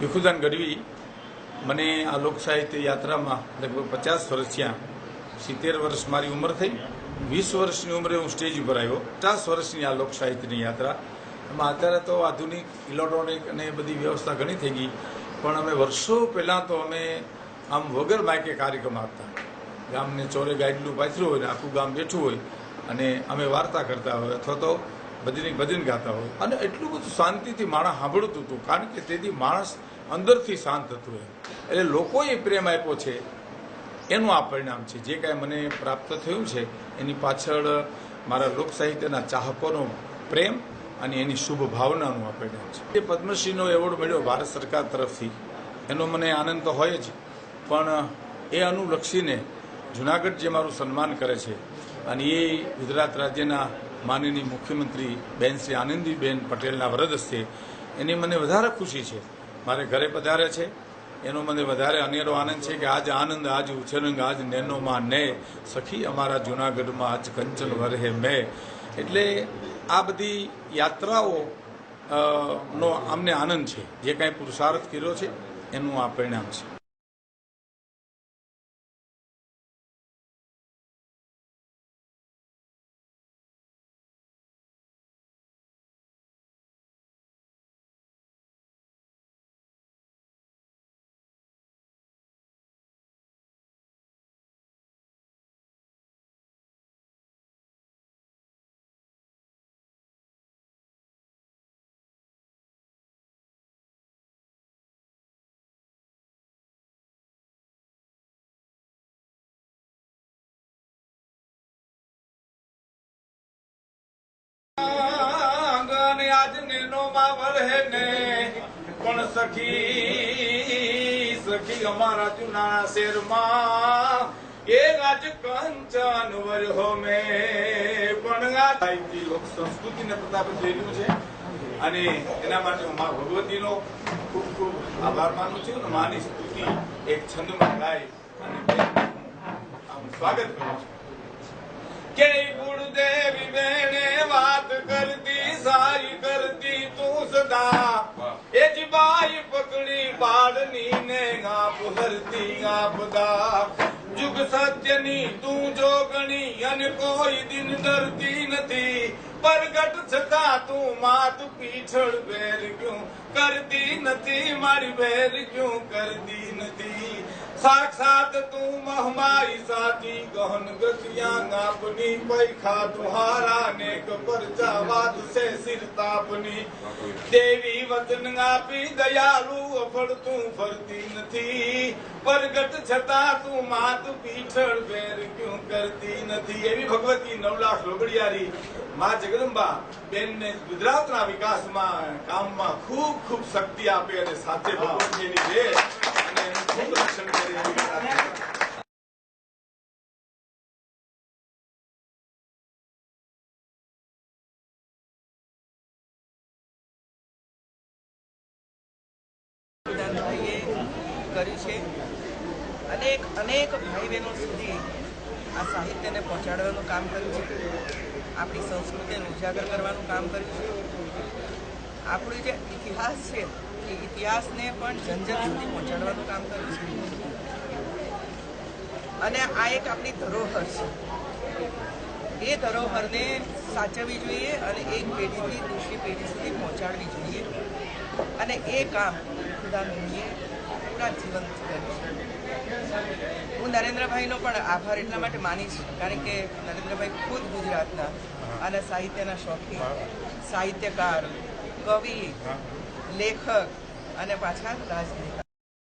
ભીખુદાન ગઢવી મને આ લોક સાહિત્ય યાત્રામાં લગભગ 50 વર્ષ થયા. 70 વર્ષ મારી ઉંમર થઈ. 20 વર્ષની ઉંમરે હું સ્ટેજ ઉપર આવ્યો. 50 વર્ષની આ લોક સાહિત્યની યાત્રા. એમાં અત્યારે તો આધુનિક ઇલેક્ટ્રોનિક અને બધી વ્યવસ્થા ઘણી થઈ ગઈ, પણ અમે વર્ષો પહેલાં તો અમે આમ વગર માઇકે કાર્યક્રમ આપતા. ગામને ચોરે ગાઈડનું પાથર્યું હોય ને આખું ગામ બેઠું હોય અને અમે વાર્તા કરતા હોય અથવા તો ભજન ગાતા હોય, અને એટલું બધું શાંતિથી માણસ સાંભળતું હતું, કારણ કે તેથી માણસ અંદરથી શાંત હતું. એટલે લોકોએ પ્રેમ આપ્યો છે, એનું આ પરિણામ છે. જે કાંઈ મને પ્રાપ્ત થયું છે એની પાછળ મારા લોક સાહિત્યના ચાહકોનો પ્રેમ અને એની શુભ ભાવનાનું આ પરિણામ છે. એ પદ્મશ્રીનો એવોર્ડ મળ્યો ભારત સરકાર તરફથી, એનો મને આનંદ તો હોય જ, પણ એ અનુલક્ષીને જુનાગઢ જે મારું સન્માન કરે છે અને એ ગુજરાત રાજ્યના માનનીય મુખ્યમંત્રી બેન શ્રી આનંદીબેન પટેલના વરદ હસ્તે એની મને વધારે ખુશી છે. મારે ઘરે પધારે છે એનો મને વધારે અનેરો આનંદ છે કે આજ આનંદ આજ ઉછરંગ આજ નેનોમાં ને સખી અમારા જુનાગઢમાં આજ કંચન વરહે મેં. એટલે આ બધી યાત્રાઓ નો અમને આનંદ છે. જે કાંઈ પુરુષાર્થ કર્યો છે એનું આ પરિણામ છે. આજ નેનો માં વરહે ને પણ સખી સખી અમારા જુના શેરમાં એ આજ કંચન વરહો મે પણ સાહિત્ય લોક સંસ્કૃતિને પ્રતાપિત થયેલું છે, અને એના માટે હું મા ભગવતીનો ખૂબ ખૂબ આભાર માનું છું અને માની સ્તુતિ એક છંદમાં ગાય અને સ્વાગત કરું છું. કે ગુરુદેવી બેને વાત કરતી સારી કરતી તું સદા એ જ બાઈ પકડી બાળની ને આપ હરતી આપદા જુગ સત્યની તું જોગણી અને કોઈ દિન ડરતી નથી, પ્રગટ છતાં તું માત પીછળ બેર ક્યું કરતી નથી, મારી બેર ક્યું કરતી નથી. साक्षात तू महमाई साथी गहन गतियां आपनी पैखा तुम्हारा नेक परजावाद से सिरतापनी देवी वचन आपी दयालु अफड़ तू फरती નથી, प्रगट छता તું માત પીછળ બેર ક્યું કરતી નથી. એવી ભગવતી નવલાખ લોગડિયારી માં જગદંબા બેનને ગુજરાતના વિકાસમાં કામમાં ખૂબ ખૂબ શક્તિ આપે અને સાથે ભગવતીની છે અને એનું ખૂબ રક્ષણ કરે. કર્યું છે અનેક ભાઈ બહેનો સુધી આ સાહિત્યને પહોંચાડવાનું કામ કર્યું છે, આપણી સંસ્કૃતિને ઉજાગર કરવાનું કામ કર્યું છે. આપણું જે ઇતિહાસ છે એ ઇતિહાસને પણ જન સુધી પહોંચાડવાનું કામ કર્યું છે, અને આ એક આપણી ધરોહર છે. એ ધરોહરને સાચવવી જોઈએ અને એક પેઢીથી દૂસરી પેઢી સુધી પહોંચાડવી જોઈએ, અને એ કામ ખુદાનંદજીએ પૂરા જીવન કર્યું છે. હું નરેન્દ્રભાઈનો પણ આભાર એટલા માટે માનીશ કારણ કે નરેન્દ્રભાઈ ખુદ ગુજરાતના અને સાહિત્યના શોખીન સાહિત્યકાર, કવિ, લેખક અને પાછા રાજનીતિ